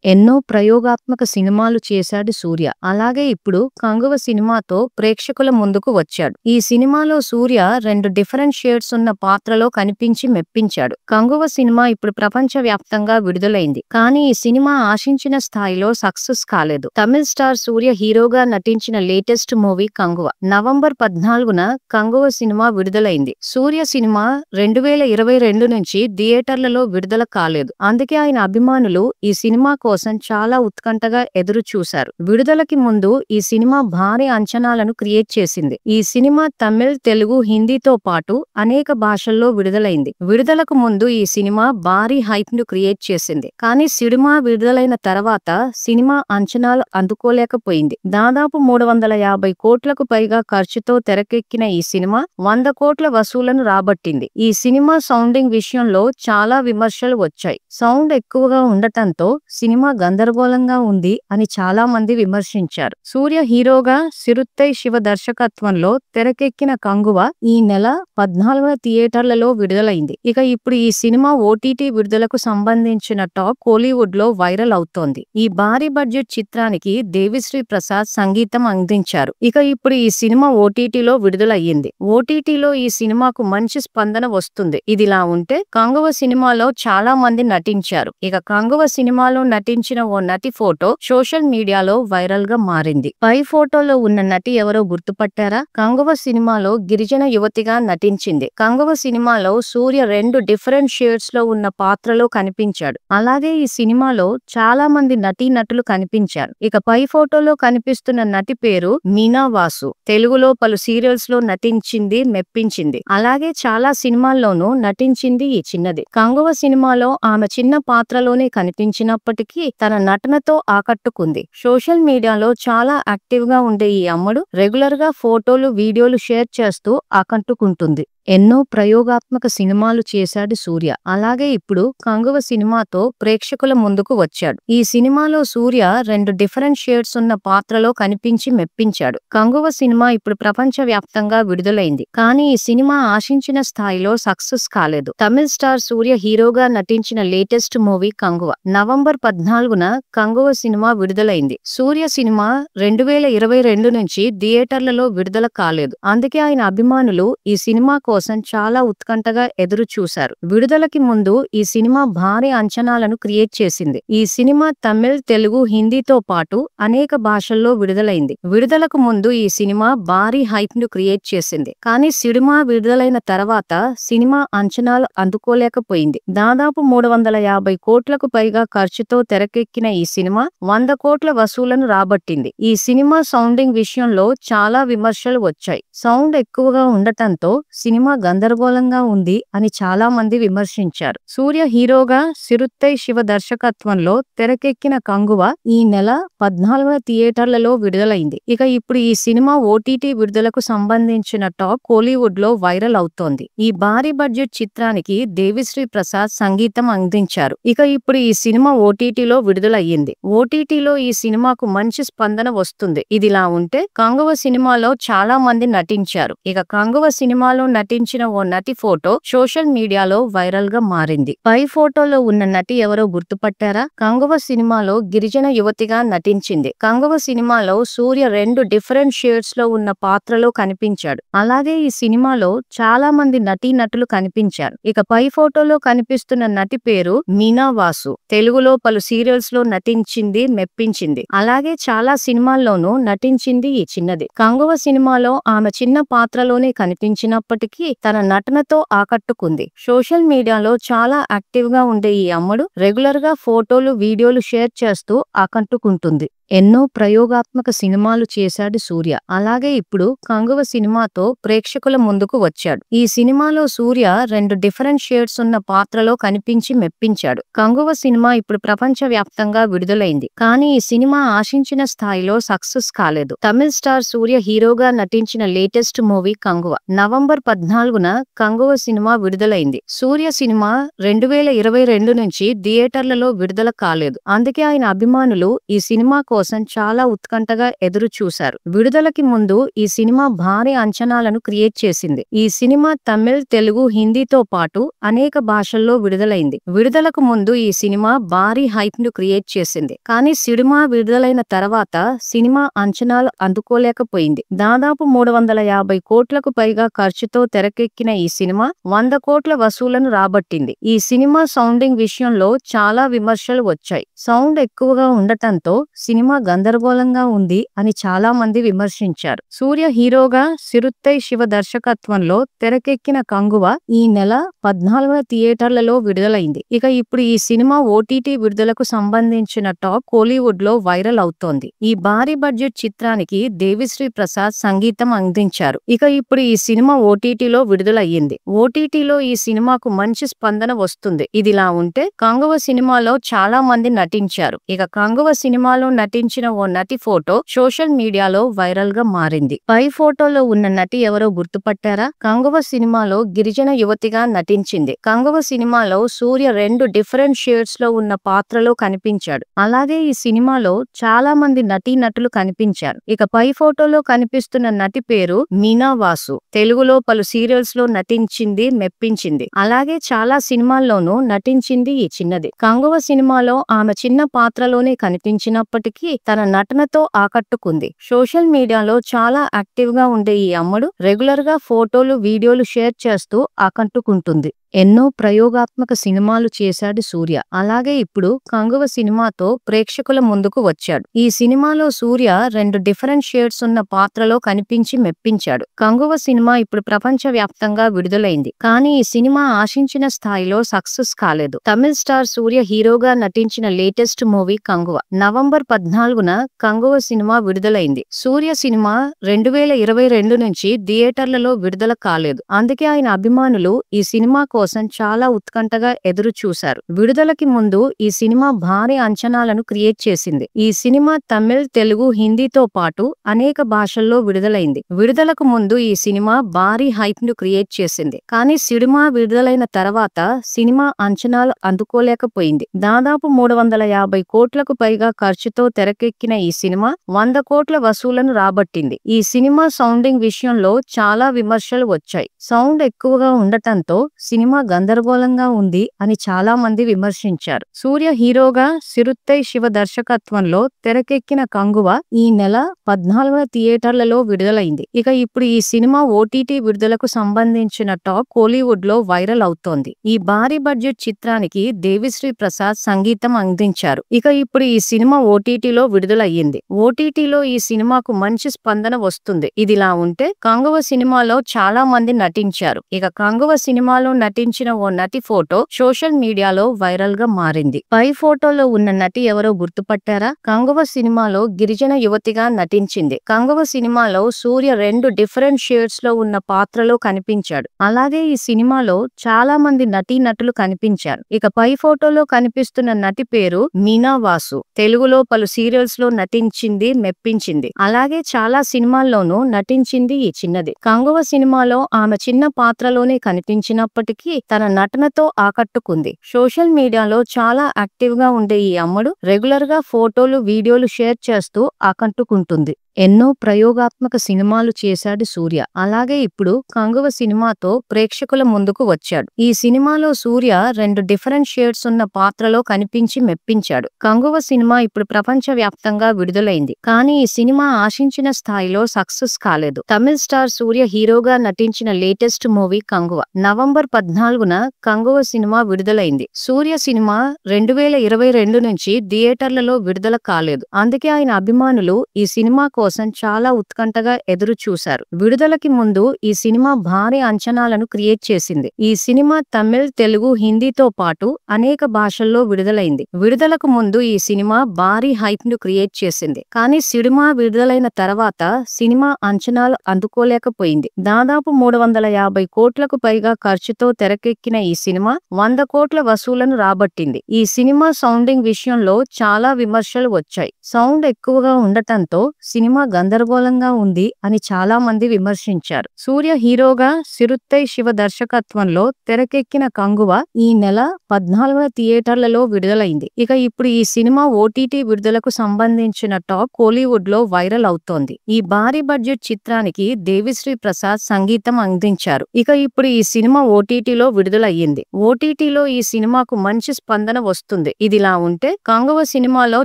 ఎన్నో ప్రయోగాత్మక సినిమాలు చేశాడు సూర్య. అలాగే ఇప్పుడు 'కంగువ' సినిమాతో ప్రేక్షకుల ముందుకు వచ్చాడు. ఈ సినిమాలో సూర్య 2 డిఫరెంట్ షేడ్స్ ఉన్న పాత్రలో కనిపించి మెప్పించాడు. 'కంగువ' సినిమా ఇప్పుడు ప్రపంచవ్యాప్తంగా విడుదలైంది. కానీ ఈ సినిమా ఆశించిన స్థాయిలో సక్సెస్ కాలేదు. తమిళ్ స్టార్ సూర్య హీరోగా నటించిన లేటెస్ట్ మూవీ 'కంగువ'. నవంబర్ 14న 'కంగువ' సినిమా విడుదలైంది. సూర్య సినిమా 2022 నుంచి థియేటర్లలో విడుదల కాలేదు. అందుకే ఆయన అభిమానులు ఈ సినిమా కోసం చాలా ఉత్కంఠగా ఎదురు చూశారు. విడుదలకి ముందు ఈ సినిమా భారీ అంచనాలను క్రియేట్ చేసింది. ఈ సినిమా తమిళ్, తెలుగు, హిందీతో పాటు అనేక భాషల్లో విడుదలైంది. విడుదలకు ముందు ఈ సినిమా భారీ హైప్ ను క్రియేట్ చేసింది. కానీ సినిమా విడుదలైన తర్వాత సినిమా అంచనాలు అందుకోలేకపోయింది. దాదాపు 350 కోట్లకు పైగా ఖర్చుతో తెరకెక్కిన ఈ సినిమా 100 కోట్ల వసూలను రాబట్టింది. ఈ సినిమా సౌండింగ్ విషయంలో చాలా విమర్శలు వచ్చాయి. సౌండ్ ఎక్కువగా ఉండటంతో సినిమా గందరగోళంగా ఉంది అని చాలా మంది విమర్శించారు. సూర్య హీరోగా సిరుత్తై శివ దర్శకత్వంలో తెరకెక్కిన 'కంగువ' ఈ నెల 14న థియేటర్లలో విడుదలైంది. ఇక ఇప్పుడు ఈ సినిమా ఓటీటీ విడుదలకు సంబంధించిన టాక్ కోలీవుడ్ లో వైరల్ అవుతోంది. ఈ భారీ బడ్జెట్ చిత్రానికి దేవిశ్రీ ప్రసాద్ సంగీతం అందించారు. ఇక ఇప్పుడు ఈ సినిమా ఓటీటీలో విడుదలయ్యింది. ఓటీటీలో ఈ సినిమాకు మంచి స్పందన వస్తుంది. ఇదిలా ఉంటే 'కంగువ' సినిమాలో చాలా మంది నటించారు. ఇక 'కంగువ' సినిమాలో నటించిన ఓ నటి ఫోటో సోషల్ మీడియాలో వైరల్ గా మారింది. పై ఫోటోలో ఉన్న నటి ఎవరో గుర్తుపట్టారా? 'కంగువ' సినిమాలో గిరిజన యువతిగా నటించింది. 'కంగువ' సినిమాలో సూర్య 2 డిఫరెంట్ షేడ్స్ లో ఉన్న పాత్రలో కనిపించాడు. అలాగే ఈ సినిమాలో చాలా మంది నటీనటులు కనిపించారు. ఇక పై ఫోటోలో కనిపిస్తున్న నటి పేరు మీనా వాసు. తెలుగులో పలు సీరియల్స్ లో నటించింది, మెప్పించింది. అలాగే చాలా సినిమాల్లోనూ నటించింది ఈ చిన్నది. 'కంగువ' సినిమాలో ఆమె చిన్న పాత్రలోనే కనిపించినప్పటికీ తన నటనతో ఆకట్టుకుంది. సోషల్ మీడియాలో చాలా యాక్టివ్ గా ఉండే ఈ అమ్మడు రెగ్యులర్ గా ఫోటోలు, వీడియోలు షేర్ చేస్తూ ఆకట్టుకుంటుంది. ఎన్నో ప్రయోగాత్మక సినిమాలు చేశాడు సూర్య. అలాగే ఇప్పుడు 'కంగువ' సినిమాతో ప్రేక్షకుల ముందుకు వచ్చాడు. ఈ సినిమాలో సూర్య 2 డిఫరెంట్ షేడ్స్ ఉన్న పాత్రలో కనిపించి మెప్పించాడు. 'కంగువ' సినిమా ఇప్పుడు ప్రపంచవ్యాప్తంగా విడుదలైంది. కానీ ఈ సినిమా ఆశించిన స్థాయిలో సక్సెస్ కాలేదు. తమిళ్ స్టార్ సూర్య హీరోగా నటించిన లేటెస్ట్ మూవీ 'కంగువ'. నవంబర్ 14న 'కంగువ' సినిమా విడుదలైంది. సూర్య సినిమా 2022 నుంచి థియేటర్లలో విడుదల కాలేదు. అందుకే ఆయన అభిమానులు ఈ సినిమా కోసం చాలా ఉత్కంఠగా ఎదురు చూశారు. విడుదలకి ముందు ఈ సినిమా భారీ అంచనాలను క్రియేట్ చేసింది. ఈ సినిమా తమిళ్, తెలుగు, హిందీతో పాటు అనేక భాషల్లో విడుదలైంది. విడుదలకు ముందు ఈ సినిమా భారీ హైప్ ను క్రియేట్ చేసింది. కానీ సినిమా విడుదలైన తర్వాత సినిమా అంచనాలు అందుకోలేకపోయింది. దాదాపు 350 కోట్లకు పైగా ఖర్చుతో తెరకెక్కిన ఈ సినిమా 100 కోట్ల వసూలను రాబట్టింది. ఈ సినిమా సౌండింగ్ విషయంలో చాలా విమర్శలు వచ్చాయి. సౌండ్ ఎక్కువగా ఉండటంతో సినిమా గందరగోళంగా ఉంది అని చాలా మంది విమర్శించారు. సూర్య హీరోగా సిరుత్తై శివ దర్శకత్వంలో తెరకెక్కిన 'కంగువ' ఈ నెల 14న థియేటర్లలో విడుదలైంది. ఇక ఇప్పుడు ఈ సినిమా ఓటీటీ విడుదలకు సంబంధించిన టాక్ కోలీవుడ్ లో వైరల్ అవుతోంది. ఈ భారీ బడ్జెట్ చిత్రానికి దేవిశ్రీ ప్రసాద్ సంగీతం అందించారు. ఇక ఇప్పుడు ఈ సినిమా ఓటీటీలో విడుదలయ్యింది. ఓటీటీలో ఈ సినిమాకు మంచి స్పందన వస్తుంది. ఇదిలా ఉంటే 'కంగువ' సినిమాలో చాలా మంది నటించారు. ఇక 'కంగువ' సినిమాలో నటించిన ఓ నటి ఫోటో సోషల్ మీడియాలో వైరల్ గా మారింది. పై ఫోటోలో ఉన్న నటి ఎవరో గుర్తుపట్టారా? 'కంగువ' సినిమాలో గిరిజన యువతిగా నటించింది. 'కంగువ' సినిమాలో సూర్య 2 డిఫరెంట్ షేడ్స్ లో ఉన్న పాత్రలో కనిపించాడు. అలాగే ఈ సినిమాలో చాలా మంది నటీనటులు కనిపించారు. ఇక పై ఫోటోలో కనిపిస్తున్న నటి పేరు మీనా వాసు. తెలుగులో పలు సీరియల్స్ లో నటించింది, మెప్పించింది. అలాగే చాలా సినిమాల్లోనూ నటించింది ఈ చిన్నది. 'కంగువ' సినిమాలో ఆమె చిన్న పాత్రలోనే కనిపించినప్పటికీ తన నటనతో ఆకట్టుకుంది. సోషల్ మీడియాలో చాలా యాక్టివ్ గా ఉండే ఈ అమ్మడు రెగ్యులర్ గా ఫోటోలు, వీడియోలు షేర్ చేస్తూ ఆకట్టుకుంటుంది. ఎన్నో ప్రయోగాత్మక సినిమాలు చేశాడు సూర్య. అలాగే ఇప్పుడు 'కంగువ' సినిమాతో ప్రేక్షకుల ముందుకు వచ్చాడు. ఈ సినిమాలో సూర్య 2 డిఫరెంట్ షేడ్స్ ఉన్న పాత్రలో కనిపించి మెప్పించాడు. 'కంగువ' సినిమా ఇప్పుడు ప్రపంచవ్యాప్తంగా విడుదలైంది. కానీ ఈ సినిమా ఆశించిన స్థాయిలో సక్సెస్ కాలేదు. తమిళ్ స్టార్ సూర్య హీరోగా నటించిన లేటెస్ట్ మూవీ 'కంగువ'. నవంబర్ 14న 'కంగువ' సినిమా విడుదలైంది. సూర్య సినిమా 2022 నుంచి థియేటర్లలో విడుదల కాలేదు. అందుకే ఆయన అభిమానులు ఈ సినిమా కోసం కోసం చాలా ఉత్కంఠగా ఎదురు చూశారు. విడుదలకి ముందు ఈ సినిమా భారీ అంచనాలను క్రియేట్ చేసింది. ఈ సినిమా తమిళ్, తెలుగు, హిందీతో పాటు అనేక భాషల్లో విడుదలైంది. విడుదలకు ముందు ఈ సినిమా భారీ హైప్ ను క్రియేట్ చేసింది. కానీ సినిమా విడుదలైన తర్వాత సినిమా అంచనాలు అందుకోలేకపోయింది. దాదాపు 350 కోట్లకు పైగా ఖర్చుతో తెరకెక్కిన ఈ సినిమా 100 కోట్ల వసూళ్లను రాబట్టింది. ఈ సినిమా సౌండింగ్ విషయంలో చాలా విమర్శలు వచ్చాయి. సౌండ్ ఎక్కువగా ఉండటంతో సినిమా గందరగోళంగా ఉంది అని చాలా మంది విమర్శించారు. సూర్య హీరోగా, సిరుత్తై శివ దర్శకత్వంలో తెరకెక్కిన కంగువ ఈ నెల 14న థియేటర్లలో విడుదలైంది. ఇక ఇప్పుడు ఈ సినిమా ఓటీటీ విడుదలకు సంబంధించిన టాక్ కోలీవుడ్ లో వైరల్ అవుతోంది. ఈ భారీ బడ్జెట్ చిత్రానికి దేవిశ్రీ ప్రసాద్ సంగీతం అందించారు. ఇక ఇప్పుడు ఈ సినిమా ఓటీటీలో విడుదలయ్యింది. ఓటీటీలో ఈ సినిమాకు మంచి స్పందన వస్తుంది. ఇదిలా ఉంటే కంగువ సినిమాలో చాలా మంది నటించారు. ఇక కంగువ సినిమాలో నటించిన ఓ నటి ఫోటో సోషల్ మీడియాలో వైరల్ గా మారింది. పై ఫోటోలో ఉన్న నటి ఎవరో గుర్తుపట్టారా? కంగువ సినిమాలో గిరిజన యువతిగా నటించింది. కంగువ సినిమాలో సూర్య 2 డిఫరెంట్ షేడ్స్ లో ఉన్న పాత్రలో కనిపించాడు. అలాగే ఈ సినిమాలో చాలా మంది నటీనటులు కనిపించారు. ఇక పై ఫోటోలో కనిపిస్తున్న నటి పేరు మీనా వాసు. తెలుగులో పలు సీరియల్స్ లో నటించింది, మెప్పించింది. అలాగే చాలా సినిమాల్లోనూ నటించింది ఈ చిన్నది. కంగువ సినిమాలో ఆమె చిన్న పాత్రలోనే కనిపించినప్పటికీ తన నటనతో ఆకట్టుకుంది. సోషల్ మీడియాలో చాలా యాక్టివ్ గా ఉండే ఈ అమ్మడు రెగ్యులర్ గా ఫోటోలు, వీడియోలు షేర్ చేస్తూ ఆకట్టుకుంటుంది. ఎన్నో ప్రయోగాత్మక సినిమాలు చేశాడు సూర్య. అలాగే ఇప్పుడు కంగువ సినిమాతో ప్రేక్షకుల ముందుకు వచ్చాడు. ఈ సినిమాలో సూర్య 2 డిఫరెంట్ షేడ్స్ ఉన్న పాత్రలో కనిపించి మెప్పించాడు. కంగువ సినిమా ఇప్పుడు ప్రపంచ వ్యాప్తంగా విడుదలైంది. కానీ ఈ సినిమా ఆశించిన స్థాయిలో సక్సెస్ కాలేదు. తమిళ స్టార్ సూర్య హీరోగా నటించిన లేటెస్ట్ మూవీ కంగువ. నవంబర్ 14న కంగువ సినిమా విడుదలైంది. సూర్య సినిమా 2022 నుంచి థియేటర్లలో విడుదల కాలేదు. అందుకే ఆయన అభిమానులు ఈ సినిమా కోసం చాలా ఉత్కంఠగా ఎదురు చూశారు. విడుదలకి ముందు ఈ సినిమా భారీ అంచనాలను క్రియేట్ చేసింది. ఈ సినిమా తమిళ్, తెలుగు, హిందీతో పాటు అనేక భాషల్లో విడుదలైంది. విడుదలకు ముందు ఈ సినిమా భారీ హైప్ ను క్రియేట్ చేసింది. కానీ సినిమా విడుదలైన తర్వాత సినిమా అంచనాలు అందుకోలేకపోయింది. దాదాపు 350 కోట్లకు పైగా ఖర్చుతో తెరకెక్కిన ఈ సినిమా 100 కోట్ల వసూళ్లను రాబట్టింది. ఈ సినిమా సౌండింగ్ విషయంలో చాలా విమర్శలు వచ్చాయి. సౌండ్ ఎక్కువగా ఉండటంతో సినిమా గందరగోళంగా ఉంది అని చాలా మంది విమర్శించారు. సూర్య హీరోగా, సిరుత్తై శివ దర్శకత్వంలో తెరకెక్కిన కంగువ ఈ నెల 14న థియేటర్లలో విడుదలైంది. ఇక ఇప్పుడు ఈ సినిమా ఓటీటీ విడుదలకు సంబంధించిన టాక్ కోలీవుడ్ లో వైరల్ అవుతోంది. ఈ భారీ బడ్జెట్ చిత్రానికి దేవిశ్రీ ప్రసాద్ సంగీతం అందించారు. ఇక ఇప్పుడు ఈ సినిమా ఓటీటీలో విడుదలయ్యింది. ఓటీటీలో ఈ సినిమాకు మంచి స్పందన వస్తుంది. ఇదిలా ఉంటే కంగువ సినిమాలో చాలా మంది నటించారు. ఇక కంగువ సినిమాలో నటించిన ఓ నటి ఫోటో సోషల్ మీడియాలో వైరల్ గా మారింది. పై ఫోటోలో ఉన్న నటి ఎవరో గుర్తుపట్టారా? కంగువ సినిమాలో గిరిజన యువతిగా నటించింది. కంగువ సినిమాలో సూర్య 2 డిఫరెంట్ షేడ్స్ లో ఉన్న పాత్రలో కనిపించాడు. అలాగే ఈ సినిమాలో చాలా మంది నటీనటులు కనిపించారు. ఇక పై ఫోటోలో కనిపిస్తున్న నటి పేరు మీనా వాసు. తెలుగులో పలు సీరియల్స్ లో నటించింది, మెప్పించింది. అలాగే చాలా సినిమాల్లోనూ నటించింది ఈ చిన్నది. కంగువ సినిమాలో ఆమె చిన్న పాత్రలోనే కనిపించినప్పటికీ తన నటనతో ఆకట్టుకుంది. సోషల్ మీడియాలో చాలా యాక్టివ్ గా ఉండే ఈ అమ్మడు రెగ్యులర్ గా ఫోటోలు, వీడియోలు షేర్ చేస్తూ ఆకట్టుకుంటుంది. ఎన్నో ప్రయోగాత్మక సినిమాలు చేశాడు సూర్య. అలాగే ఇప్పుడు కంగువ సినిమాతో ప్రేక్షకుల ముందుకు వచ్చాడు. ఈ సినిమాలో సూర్య 2 డిఫరెంట్ షేడ్స్ ఉన్న పాత్రలో కనిపించి మెప్పించాడు. కంగువ సినిమా ఇప్పుడు ప్రపంచ వ్యాప్తంగా విడుదలైంది. కానీ ఈ సినిమా ఆశించిన స్థాయిలో సక్సెస్ కాలేదు. తమిళ స్టార్ సూర్య హీరోగా నటించిన లేటెస్ట్ మూవీ కంగువ. నవంబర్ 14న కంగువ సినిమా విడుదలైంది. సూర్య సినిమా 2022 నుంచి థియేటర్లలో విడుదల కాలేదు. అందుకే ఆయన అభిమానులు ఈ సినిమా కోసం చాలా ఉత్కంఠగా ఎదురు చూశారు. విడుదలకి ముందు ఈ సినిమా భారీ అంచనాలను క్రియేట్ చేసింది. ఈ సినిమా తమిళ్, తెలుగు, హిందీతో పాటు అనేక భాషల్లో విడుదలైంది. విడుదలకు ముందు ఈ సినిమా భారీ హైప్ ను క్రియేట్ చేసింది. కానీ సినిమా విడుదలైన తర్వాత సినిమా అంచనాలు అందుకోలేకపోయింది. దాదాపు 350 కోట్లకు పైగా ఖర్చుతో తెరకెక్కిన ఈ సినిమా 100 కోట్ల వసూళ్లను రాబట్టింది. ఈ సినిమా సౌండింగ్ విషయంలో చాలా విమర్శలు వచ్చాయి. సౌండ్ ఎక్కువగా ఉండటంతో సినిమా సినిమా గందరగోళంగా ఉంది అని చాలా మంది విమర్శించారు. సూర్య హీరోగా సిరుత్తై శివ దర్శకత్వంలో తెరకెక్కిన కంగువ ఈ నెల 14న థియేటర్లలో విడుదలైంది. ఇక ఇప్పుడు ఈ సినిమా ఓటీటీ విడుదలకు సంబంధించిన టాక్ కోలీవుడ్ లో వైరల్ అవుతోంది. ఈ భారీ బడ్జెట్ చిత్రానికి దేవిశ్రీ ప్రసాద్ సంగీతం అందించారు. ఇక ఇప్పుడు ఈ సినిమా ఓటీటీలో విడుదలయ్యింది. ఓటీటీలో ఈ సినిమాకు మంచి స్పందన వస్తుంది. ఇదిలా ఉంటే కంగువ సినిమాలో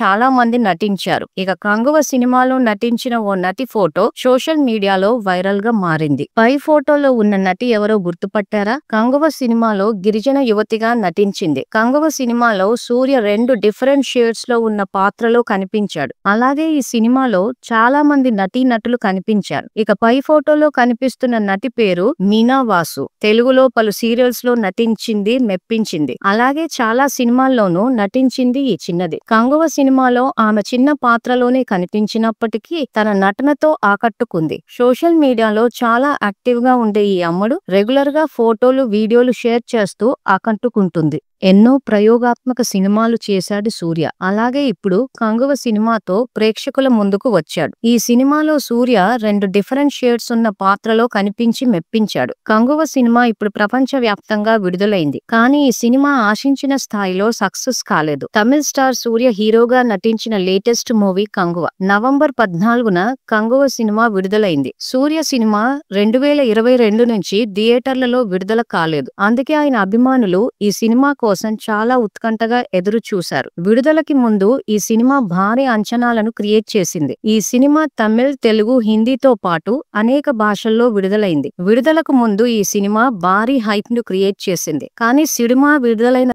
చాలా మంది నటించారు. ఇక కంగువ సినిమాలో నటించిన ఓ నటి ఫోటో సోషల్ మీడియాలో వైరల్ గా మారింది. పై ఫోటోలో ఉన్న నటి ఎవరో గుర్తుపట్టారా? కంగువ సినిమాలో గిరిజన యువతిగా నటించింది. కంగువ సినిమాలో సూర్య 2 డిఫరెంట్ షేడ్స్ లో ఉన్న పాత్రలో కనిపించాడు. అలాగే ఈ సినిమాలో చాలా మంది నటీనటులు కనిపించారు. ఇక పై ఫోటోలో కనిపిస్తున్న నటి పేరు మీనా వాసు. తెలుగులో పలు సీరియల్స్ లో నటించింది, మెప్పించింది. అలాగే చాలా సినిమాల్లోనూ నటించింది ఈ చిన్నది. కంగువ సినిమాలో ఆమె చిన్న పాత్రలోనే కనిపించినప్పటికీ తన నటనతో ఆకట్టుకుంది. సోషల్ మీడియాలో చాలా యాక్టివ్ గా ఉండే ఈ అమ్మడు రెగ్యులర్ గా ఫోటోలు, వీడియోలు షేర్ చేస్తూ ఆకట్టుకుంటుంది. ఎన్నో ప్రయోగాత్మక సినిమాలు చేశాడు సూర్య. అలాగే ఇప్పుడు కంగువ సినిమాతో ప్రేక్షకుల ముందుకు వచ్చాడు. ఈ సినిమాలో సూర్య 2 డిఫరెంట్ షేడ్స్ ఉన్న పాత్రలో కనిపించి మెప్పించాడు. కంగువ సినిమా ఇప్పుడు ప్రపంచ వ్యాప్తంగా విడుదలైంది. కానీ ఈ సినిమా ఆశించిన స్థాయిలో సక్సెస్ కాలేదు. తమిళ స్టార్ సూర్య హీరోగా నటించిన లేటెస్ట్ మూవీ కంగువ. నవంబర్ 14న కంగువ సినిమా విడుదలైంది. సూర్య సినిమా 2022 నుంచి థియేటర్లలో విడుదల కాలేదు. అందుకే ఆయన అభిమానులు ఈ సినిమా కోసం చాలా ఉత్కంఠగా ఎదురు చూశారు. విడుదలకి ముందు ఈ సినిమా భారీ అంచనాలను క్రియేట్ చేసింది. ఈ సినిమా తమిళ్, తెలుగు, హిందీతో పాటు అనేక భాషల్లో విడుదలైంది. విడుదలకు ముందు ఈ సినిమా భారీ హైప్ ను క్రియేట్ చేసింది. కానీ సినిమా విడుదలైన